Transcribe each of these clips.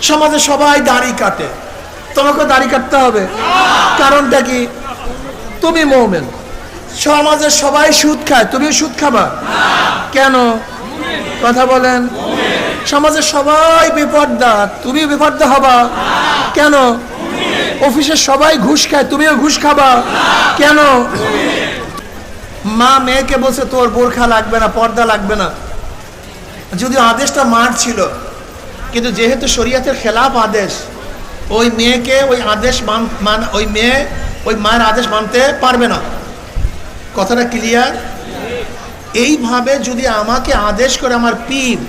সমাজে সবাই দাড়ি কাটে, তোমাকে দাড়ি কাটতে হবে? কারণটা কি? তুমি মুমিন। সমাজে সবাই সুদ খায়, তুমিও সুদ খাবা? কেন? কথা বলেন। সমাজে সবাই বেপরদা, তুমিও বেপরদা হবা? কেন? অফিসে সবাই ঘুষ খায়, তুমিও ঘুষ খাবা? কেন? মা মেয়েকে বলছে তোর বোরখা লাগবে না, পর্দা লাগবে না, যদিও আদেশটা মার ছিল, কিন্তু যেহেতু শরীয়তের খেলাফ আদেশ, ওই মেয়েকে ওই আদেশ ওই মেয়ে ওই মায়ের আদেশ মানতে পারবে না। কথাটা ক্লিয়ার? এইভাবে যদি আমাকে আদেশ করে আমার পীর,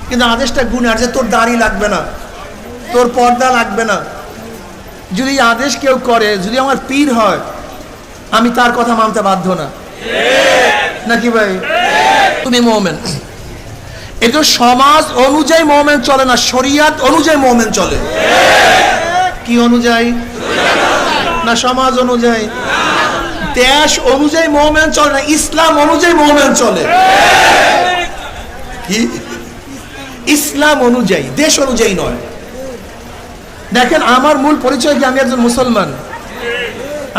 কিন্তু আদেশটা গুনার, যে তোর দাড়ি লাগবে না, তোর পর্দা লাগবে না, যদি আদেশ কেউ করে, যদি আমার পীর হয়, আমি তার কথা মানতে বাধ্য না, নাকি ভাই? তুমি মুমিন। এটা সমাজ অনুযায়ী মুমিন চলে না, শরীয়ত অনুযায়ী মুমিন চলে। কি অনুযায়ী? না সমাজ অনুযায়ী, দেশ অনুযায়ী মুমিন চলে না, ইসলাম অনুযায়ী মুমিন চলে। কি? ইসলাম অনুযায়ী, দেশ অনুযায়ী নয়। দেখেন, আমার মূল পরিচয় কি? আমি একজন মুসলমান।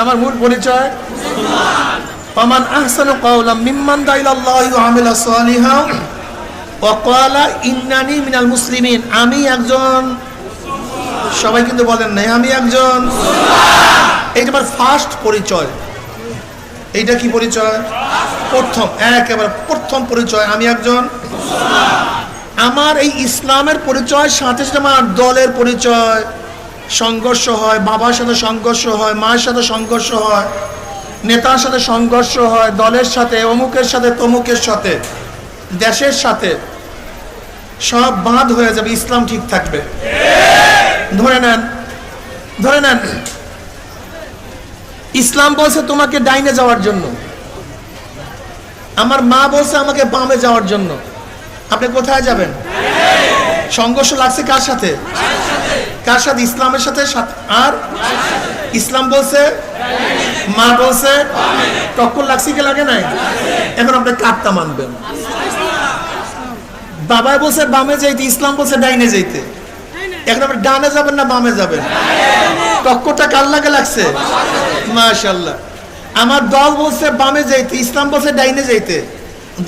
আমার মূল পরিচয় ফামান আহসানু কাওলাম মিম্মান দাআ ইলাল্লাহি ওয়া আমিলা সালিহান ওয়া ক্বালা ইন্নানি মিনাল মুসলিমিন। আমি একজন, সবাই কিন্তু বলেন নাই আমি একজন। এইটা আমার ফার্স্ট পরিচয়। এইটা কি পরিচয়? প্রথম, একেবারে প্রথম পরিচয়, আমি একজন। আমার এই ইসলামের পরিচয় সাথে সাথে আমার দলের পরিচয়, সংঘর্ষ হয়, বাবার সাথে সংঘর্ষ হয়, মায়ের সাথে সংঘর্ষ হয়, নেতার সাথে সংঘর্ষ হয়, দলের সাথে, অমুকের সাথে, তমুকের সাথে, দেশের সাথে, সব বাঁধ হয়ে যাবে, ইসলাম ঠিক থাকবে। ধরে নেন, ধরে নেন ইসলাম বলছে তোমাকে ডাইনে যাওয়ার জন্য, আমার মা বলছে আমাকে বামে যাওয়ার জন্য, আপনি কোথায় যাবেন? সংঘর্ষ লাগছে কার সাথে? কার সাথে? ইসলামের সাথে। আর ইসলাম বলছে, মা বলছে, টক্কর লাগছে কি লাগে নাই? এখন আপনি কাটটা মানবেন। বাবা বলছে বামে যাইতে, ইসলাম বলছে ডাইনে যাইতে, এখন আপনি ডানে যাবেন না বামে যাবেন? টক্করটা কার লাগে লাগছে? মাশাআল্লাহ। আমার দল বলছে বামে যাইতে, ইসলাম বলছে ডাইনে যাইতে,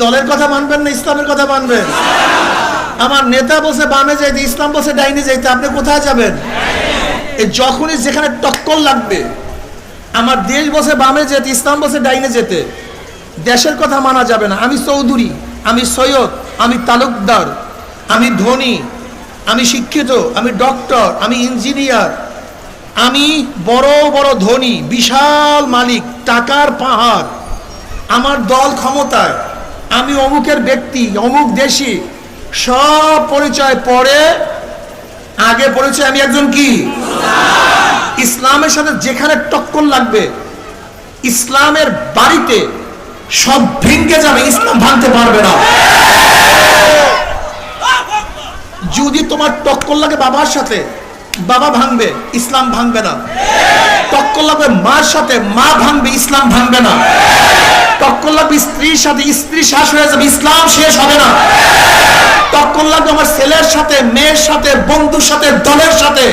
দলের কথা মানবেন না ইসলামের কথা মানবেন? আমার নেতা বলছে বামে যাইতে, ইসলাম বলছে ডাইনে যাইতে, আপনি কোথায় যাবেন? যখনই যেখানে টক্কর লাগবে, আমার দেশ বলছে বামে যেতে, ইসলাম বলছে ডাইনে যেতে, দেশের কথা মানা যাবে না। আমি চৌধুরী, আমি সৈয়দ, আমি তালুকদার, আমি ধনী, আমি শিক্ষিত, আমি ডক্টর, আমি ইঞ্জিনিয়ার, আমি বড় বড় ধনী, বিশাল মালিক, টাকার পাহাড়, আমার দল ক্ষমতায়, আমি অমুকের ব্যক্তি, অমুক দেশি, সব পরিচয় পরে, আগে পরিচয় আমি একজন কি? ইসলামের সাথে যেখানে টক্কর লাগবে, ইসলামের বাড়িতে সব ভেঙে যাবে, ইসলাম ভাঙতে পারবে না। যদি তোমার টক্কর লাগে বাবার সাথে, বাবা ভাঙবে, ইসলাম ভাঙবে না। টক্কর লাগবে মার সাথে, মা ভাঙবে, ইসলাম ভাঙবে না। টক্কর লাগবে স্ত্রীর সাথে, স্ত্রী শেষ হয়ে যাবে, ইসলাম শেষ হবে না। টক্কর লাগবে আমার ছেলের সাথে, মেয়ের সাথে, বন্ধুর সাথে, দলের সাথে,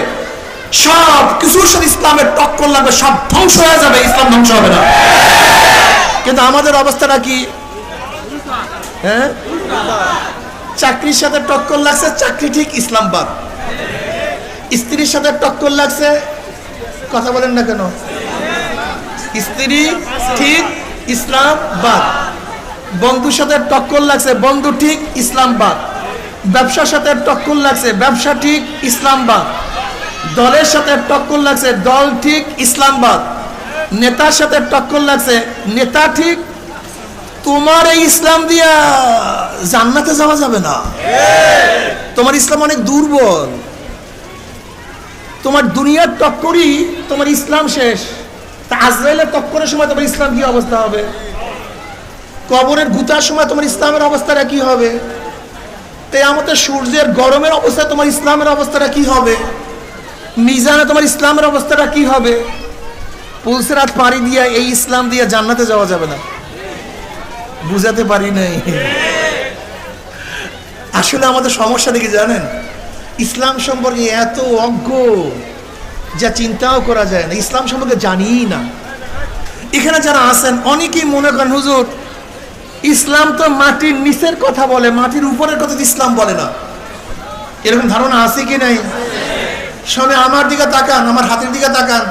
সব কিছুর সাথে ইসলামের টক্কর লাগবে, সব ধ্বংস হয়ে যাবে, ইসলাম ধ্বংস হবে না। কিন্তু আমাদের অবস্থাটা কি? হ্যাঁ, চাকরির সাথে টক্কর লাগছে, চাকরি ঠিক, ইসলাম বাদ। স্ত্রীর সাথে টক্কর লাগছে, কথা বলেন না কেন? স্ত্রী ঠিক, ইসলাম বাদ। বন্ধুর সাথে টক্কর লাগছে, বন্ধু ঠিক, ইসলাম বাদ। ব্যবসার সাথে টক্কর লাগছে, ব্যবসা ঠিক, ইসলাম বাদ। দলের সাথে টক্কর লাগছে, দল ঠিক, ইসলাম বাদ। নেতার সাথে টক্কর লাগছে, নেতা ঠিক। তোমার এই ইসলাম দিয়া জান্নাতে যাওয়া যাবে না। তোমার ইসলাম অনেক দুর্বল। তোমার দুনিয়ার টক্করই তোমার ইসলাম শেষ। তা আজরাইলের টক্করের সময় তোমার ইসলাম কি অবস্থা হবে? কবরের গুতার সময় তোমার ইসলামের অবস্থাটা কি হবে? কিয়ামতের সূর্যের গরমের অবস্থায় তোমার ইসলামের অবস্থাটা কি হবে? মিজানে তোমার ইসলামের অবস্থাটা কি হবে? পুলসিরাত পাড়ি দিয়ে এই ইসলাম দিয়ে জান্নাতে যাওয়া যাবে না। বুঝাতে পারি নাই। আসলে আমাদের সমস্যা দেখি জানেন, ইসলাম সম্পর্কে এত অজ্ঞ যা চিন্তাও করা যায় না, ইসলাম সম্পর্কে জানিই না। এখানে যারা আছেন অনেকেই মনে করেন হুজুর ইসলাম তো মাটির নিচের কথা বলে, মাটির উপরের কথা তো ইসলাম বলে না। এরকম ধারণা আছে কি নাই? সবাই আমার দিকে তাকান, আমার হাতের দিকে তাকান।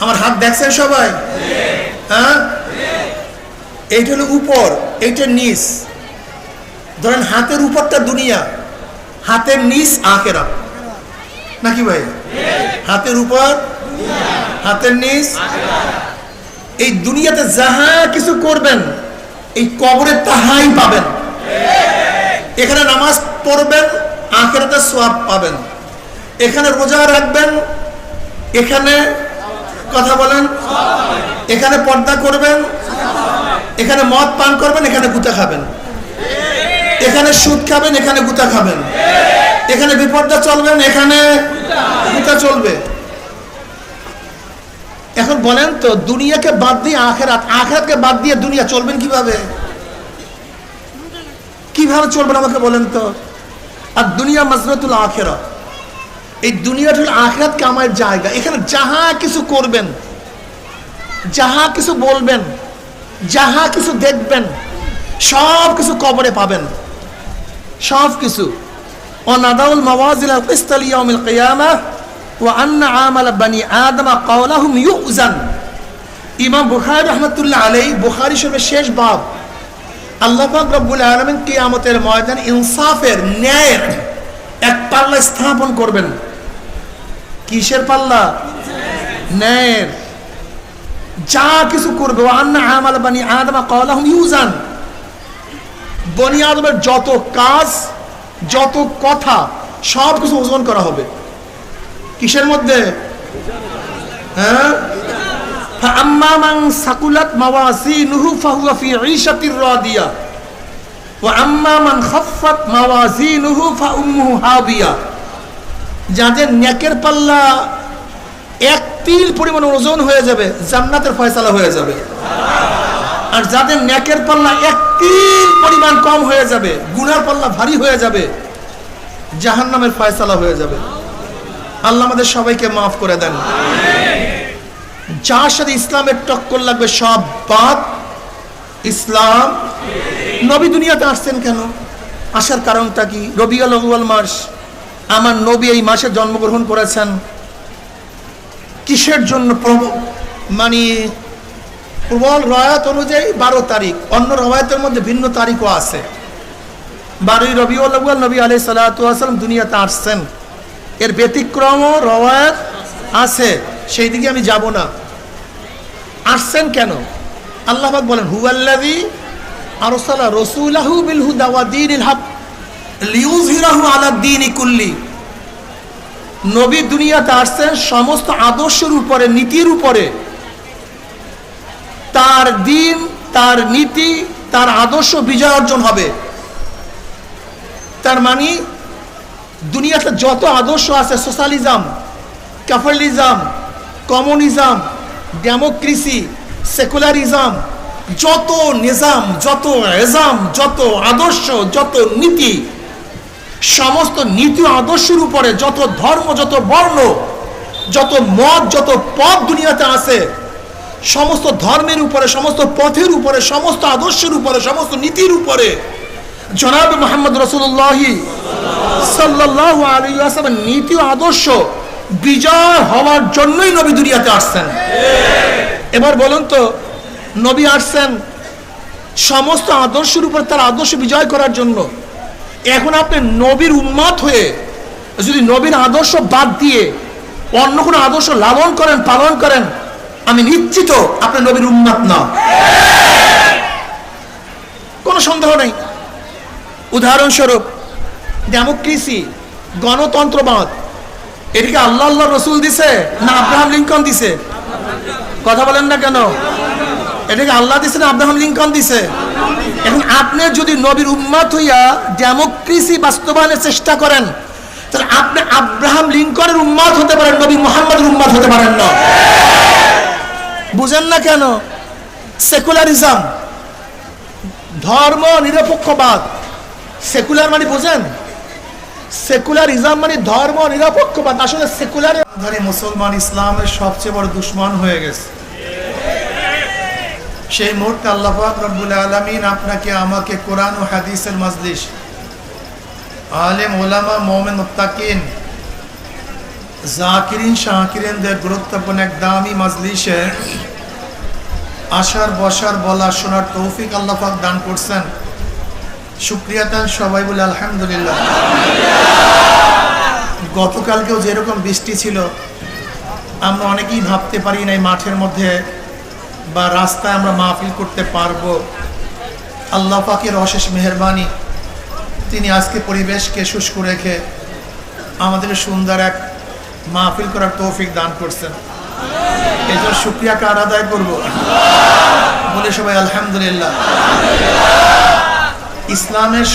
আমার হাত দেখছেন সবাই? হ্যাঁ, এইটা হলো উপর, এইটা নিচ। ধরেন হাতের উপরটা দুনিয়া, হাতের নিচ আখেরাত, নাকি ভাই? হাতের উপর, হাতের নিচ। এই দুনিয়াতে যাহা কিছু করবেন এই কবরে তাহাই পাবেন। এখানে নামাজ পড়বেন, আখিরাতে সওয়াব পাবেন। এখানে রোজা রাখবেন, এখানে কথা বলেন, এখানে পর্দা করবেন, এখানে মদ পান করবেন, এখানে গুতা খাবেন। এখানে সুদ খাবেন, এখানে গুতা খাবেন। এখানে বিপর্দা চলবেন, এখানে গুতা চলবে। এখন বলেন তো দুনিয়াকে বাদ দিয়ে আখিরাত, আখিরাতকে বাদ দিয়ে দুনিয়া চলবেন কিভাবে? কিভাবে চলবেন আমাকে বলেন তো? আর দুনিয়া মাজরাতুল আখিরা, এই দুনিয়াটা হলো আখিরাত কামাইয়ের জায়গা। এখানে যাহা কিছু করবেন, যাহা কিছু বলবেন, যাহা কিছু দেখবেন, সব কিছু কবরে পাবেন, সব কিছু। ওয়ানাদাউল মাওয়াজিল কিসতা লিয়াউমিল কিয়ামাহ ওয়া আন্না আমাল বানি আদম কাওলাহুম ইউজান। ইমাম বুখারী রাহমাতুল্লাহ আলাইহি, বুখারী শরীফের শেষ বাব। আল্লাহ পাক রব্বুল আলামিন কিয়ামতের ময়দানে ইনসাফের, ন্যায়ের এক পাল্লা স্থাপন করবেন। কিসের পাল্লা? ন্যায়ের। যা কিছু করবে, ওয়া আন্না আমাল বানি আদম কাওলাহুম ইউজান, বনি আদমের যত কাজ, যত কথা, সব কিছু ওজন করা হবে। কিসের মধ্যে? হ্যাঁ, ফাআম্মা মান সাকুলাত মাওয়াজিনুহু ফাহুয়া ফি ঈশাতির রাদিয়া ওয়া আম্মা মান খাফফাত মাওয়াজিনুহু ফাউম্মুহু হাবিয়া। যাদের নেকের পাল্লা এক তিল পরিমাণ ওজন হয়ে যাবে, জান্নাতের ফয়সালা হয়ে যাবে। আর যাদের নেকের পাল্লা এক তিল পরিমাণ কম হয়ে যাবে, গুনার পাল্লা ভারী হয়ে যাবে, জাহান্নামের ফয়সালা হয়ে যাবে। আল্লাহ আমাদের সবাইকে মাফ করে দেন। যার সাথে ইসলামের টক্কর লাগবে সব বাদ। ইসলাম, নবী দুনিয়াতে আসছেন কেন? আসার কারণটা কি? রবিউল আউয়াল মাস, আমার নবী এই মাসে জন্মগ্রহণ করেছেন। কিসের জন্য? মানে প্রবল রওয়ায়াত অনুযায়ী 12 তারিখ, অন্য রওয়ায়াতের মধ্যে ভিন্ন তারিখও আছে। 12 রবিউল আউয়াল নবী আলাইহিস সালাতু ওয়াস সালাম দুনিয়াতে আসছেন। এর ব্যতিক্রমও রওয়ায়াত আছে, সেই দিকে আমি যাব না। আসছেন কেন? আল্লাহ পাক বলেন, হুয়াল্লাযী আরসালা রাসূলাহু বিল হুদা ওয়া দীনিল হক লিইয়ুযহিরাহু আলা দ্বীনি কুল্লি। নবী দুনিয়াতে আসছেন সমস্ত আদর্শের উপরে, নীতির উপরে। তার দিন, তার নীতি, তার আদর্শ বিজয় অর্জন হবে। তার মানে দুনিয়াতে যত আদর্শ আছে, socialism, capitalism, communism, democracy, secularism, যত নিজাম, যত এজাম, যত আদর্শ, যত নীতি, সমস্ত নীতি আদর্শের উপরে যত ধর্ম, যত বর্ণ, যত মত, যত পথ দুনিয়াতে আছে, সমস্ত ধর্মের উপরে, সমস্ত পথের উপরে, সমস্ত আদর্শের উপরে, সমস্ত নীতির উপরে জনাব মুহাম্মদ রাসূলুল্লাহ সাল্লাল্লাহু আলাইহি ওয়াসাল্লাম নীতি ও আদর্শ বিজয় হওয়ার জন্যই নবী দুনিয়াতে আসছেন। এবার বলুন তো, নবী আসছেন সমস্ত আদর্শের উপর, তার আদর্শ বিজয় করার জন্য। এখন আপনি নবীর উম্মত হয়ে যদি নবীর আদর্শ বাদ দিয়ে অন্য কোনো আদর্শ লালন করেন, পালন করেন, আমি নিশ্চিত আপনি নবীর উম্মত না, কোনো সন্দেহ নেই। উদাহরণস্বরূপ ডেমোক্রেসি, গণতন্ত্রবাদ, এটিকে আল্লাহ আল্লাহ রসুল দিছে না আব্রাহাম লিঙ্কন দিছে? কথা বলেন না কেন? এটাকে আল্লাহ দিছে না আব্রাহাম লিঙ্কন দিছে? এখন আপনি যদি নবীর উম্মত হইয়া ডেমোক্রেসি বাস্তবায়নের চেষ্টা করেন, তাহলে আপনি আব্রাহাম লিঙ্কনের উম্মত হতে পারেন, নবী মুহাম্মদের উম্মত হতে পারেন না। বুঝেন না কেন? সেকুলারিজম, ধর্ম নিরপেক্ষবাদ, সেকুলার মানে বুঝেন? সেকুলারিজম মানে ধর্ম নিরপেক্ষবাদ। আসলে সেকুলার মুসলমান ইসলামের সবচেয়ে বড় দুশ্মন হয়ে গেছে। সেই মুহূর্তে আল্লাহ পাক রব্বুল আলামিন আপনাকে আমাকে কোরআন ও হাদিসের মাজলিস, আলেম ওলামা মুমিন মুত্তাকিন জাকিরিন শাকিরিনদের গুরুত্বপূর্ণ এক দামি মাজলিসে আসার বসার বলা শোনার তৌফিক আল্লাহ পাক দান করছেন। শুকরিয়া দেন সবাই বলে আলহামদুলিল্লাহ। গতকালকেও যেরকম বৃষ্টি ছিল, আমরা অনেকেই ভাবতে পারি নাই মাঠের মধ্যে বা রাস্তায় আমরা মাহফিল করতে পারবো। আল্লাহ পাকের অশেষ মেহেরবানি, তিনি আজকে পরিবেশকে শুষ্ক রেখে আমাদের সুন্দর এক মাহফিল করার তৌফিক দান করছেন। এই জন্য শুকরিয়া কার আদায় করবো? বলে সবাই আলহামদুলিল্লাহ। ইসলামের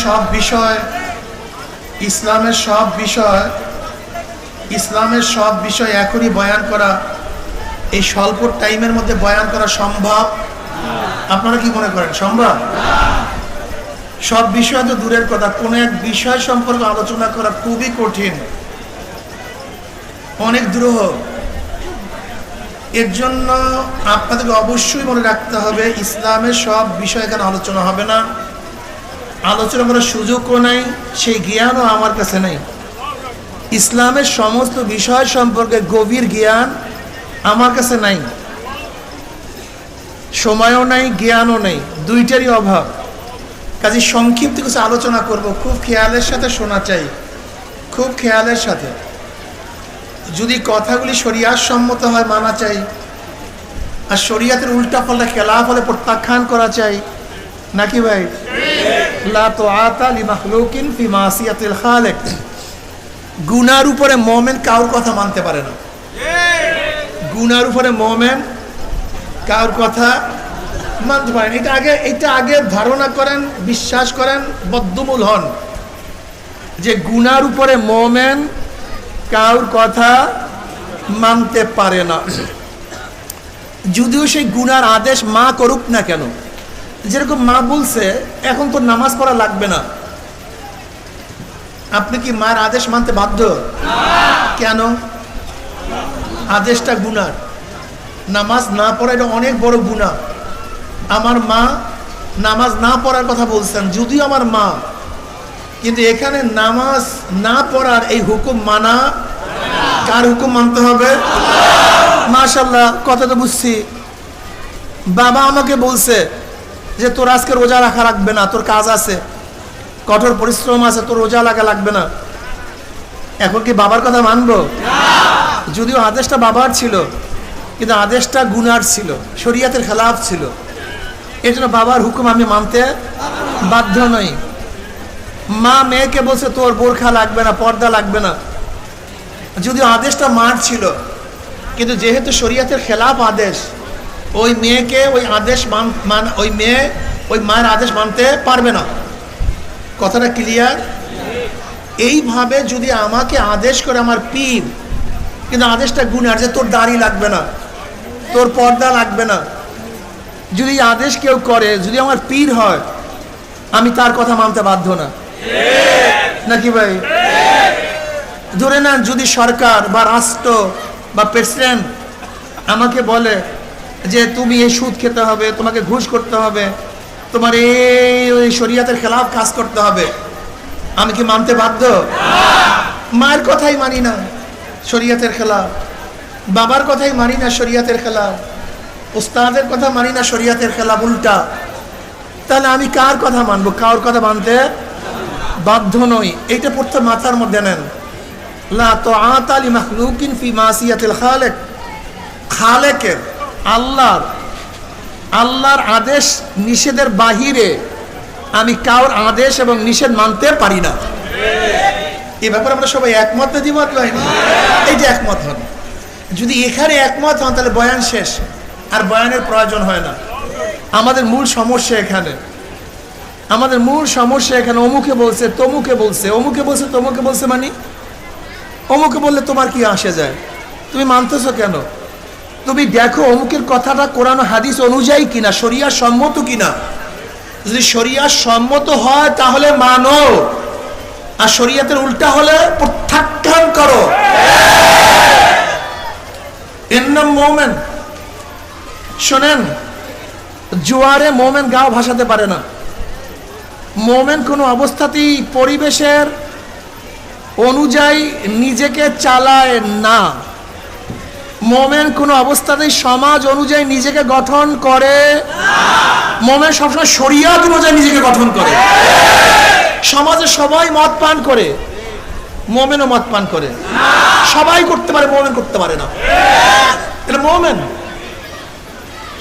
সব বিষয় এখনই বয়ান করা, এই স্বল্প টাইমের মধ্যে বয়ান করা সম্ভব? আপনারা কি মনে করেন সম্ভব? সব বিষয় তো দূরের কথা, কোন এক বিষয় সম্পর্কে আলোচনা করা খুবই কঠিন, অনেক দুরূহ। এর জন্য আপনাদেরকে অবশ্যই মনে রাখতে হবে, ইসলামের সব বিষয় এখানে আলোচনা হবে না, আলোচনা করার সুযোগও নাই, সেই জ্ঞানও আমার কাছে নেই। ইসলামের সমস্ত বিষয় সম্পর্কে গভীর জ্ঞান আমার কাছে নাই, সময়ও নাই, জ্ঞানও নেই, দুইটারই অভাব। কাজে সংক্ষিপ্ত কিছু আলোচনা করব, খুব খেয়ালের সাথে শোনা চাই, খুব খেয়ালের সাথে। যদি কথাগুলি শরিয়াত সম্মত হয় মানা চাই, আর শরিয়াতের উল্টা পাল্টা খেলাফ হলে প্রত্যাখ্যান করা চাই, নাকি ভাই? লা তুআতা লিমাখলুকিন ফি মাসিয়াতিল খালিক। গুনার উপরে মুমিন কারোর কথা মানতে পারে না। গুনার উপরে মুমিন কারোর কথা মানতে পারে না। এটা আগে ধারণা করেন, বিশ্বাস করেন, বদ্ধমূল হন যে গুনার উপরে মুমিন কারোর কথা মানতে পারে না, যদিও সেই গুনার আদেশ মা করুক না কেন। যেরকম মা বলছে এখন তো নামাজ পড়া লাগবে না, আপনি কি মার আদেশ মানতে বাধ্য? কেন? আদেশটা গুনার, নামাজ না পড়া এটা অনেক বড় গুনাহ। আমার মা নামাজ না পড়ার কথা বলছেন, যদিও আমার মা, কিন্তু এখানে নামাজ না পড়ার এই হুকুম মানা, কার হুকুম মানতে হবে? মাশাআল্লাহ, কথা তো বুঝছি। বাবা আমাকে বলছে যে তোর আজকে রোজা রাখা লাগবে না, তোর কাজ আছে, কঠোর পরিশ্রম আছে, তোর রোজা লাগা লাগবে না। এখন কি বাবার কথা মানবো? যদিও আদেশটা বাবার ছিল, কিন্তু আদেশটা গুনার ছিল, শরিয়াতের খেলাফ ছিল। এই জন্য বাবার হুকুম আমি মানতে বাধ্য নই। মা মেয়েকে বলছে তোর বোরখা লাগবে না, পর্দা লাগবে না, যদিও আদেশটা মার ছিল, কিন্তু যেহেতু শরিয়াতের খেলাফ আদেশ, ওই মেয়েকে ওই আদেশ ওই মেয়ে ওই মায়ের আদেশ মানতে পারবে না। কথাটা ক্লিয়ার? এইভাবে যদি আমাকে আদেশ করে আমার পীর, কিন্তু আদেশটা গুনার, যে তোর দাড়ি লাগবে না, তোর পর্দা লাগবে না, যদি আদেশ কেউ করে, যদি আমার পীর হয়, আমি তার কথা মানতে বাধ্য না, নাকি ভাই? ধরে নেন যদি সরকার বা রাষ্ট্র বা প্রেসিডেন্ট আমাকে বলে যে তুমি এই সুদ খেতে হবে, তোমাকে ঘুষ করতে হবে, তোমার এই শরিয়াতের খেলাফ কাজ করতে হবে, আমি কি মানতে বাধ্য? মায়ের কথাই মানি না, শরিয়াতের খেলাফ। বাবার কথাই মানি না, শরিয়াতের খেলাফ। উস্তাদের কথা মানি না, শরিয়াতের খেলাফ, উল্টা। তাহলে আমি কার কথা মানবো? কার কথা মানতে বাধ্য নই। এইটা প্রথম মাথার মধ্যে নেন। লা তুআতা লিমাখলুকিন ফি মাসিয়াতিল খালিক। খালেকের, আল্লাহর আদেশ নিষেধের বাহিরে আমি কারোর আদেশ এবং নিষেধ মানতে পারি না। এ ব্যাপারে আমরা সবাই একমত না দ্বিমত নয়? এই যে একমত হন, যদি এখানে একমত হন তাহলে বয়ান শেষ, আর বয়ানের প্রয়োজন হয় না। আমাদের মূল সমস্যা এখানে, অমুকে বলছে, তমুকে বলছে, অমুকে বলছে, তমুকে বলছে, মানে অমুকে বললে তোমার কি আসে যায়? তুমি মানতেছো কেন? তুমি দেখো অমুকের কথাটা কোরআন হাদিস অনুযায়ী কিনা, শরিয়া সম্মত কিনা। যদি শরিয়া সম্মত হয় তাহলে মানো, আর শরীয়তের উল্টা হলে প্রত্যাখ্যান করো। এর নাম মোমেন। শোনেন, জোয়ারে মোমেন গাও ভাসাতে পারে না। মোমেন কোনো অবস্থাতেই পরিবেশের অনুযায়ী নিজেকে চালায় না। মোমেন কোনো অবস্থাতেই সমাজ অনুযায়ী নিজেকে গঠন করে। মোমেন সবসময় শরিয়ত অনুযায়ী নিজেকে গঠন করে। সমাজে সবাই মদ পান করে, মোমেনও মদ পান করে। সবাই করতে পারে, মোমেন করতে পারে না। এটা মোমেন।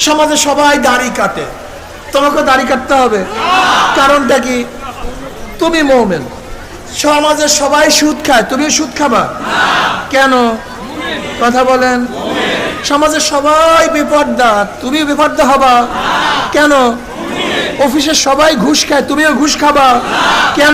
সমাজে সবাই দাড়ি কাটে, তোমাকে দাড়ি কাটতে হবে, কারণটা কি? তুমি মোমেন। সমাজে সবাই সুদ খায়, তুমিও সুদ খাবা কেন? কথা বলেন। সমাজে সবাই বেপরদা, তুমিও বেপরদা হবা কেন? অফিসে সবাই ঘুষ খায়, তুমিও ঘুষ খাবা কেন?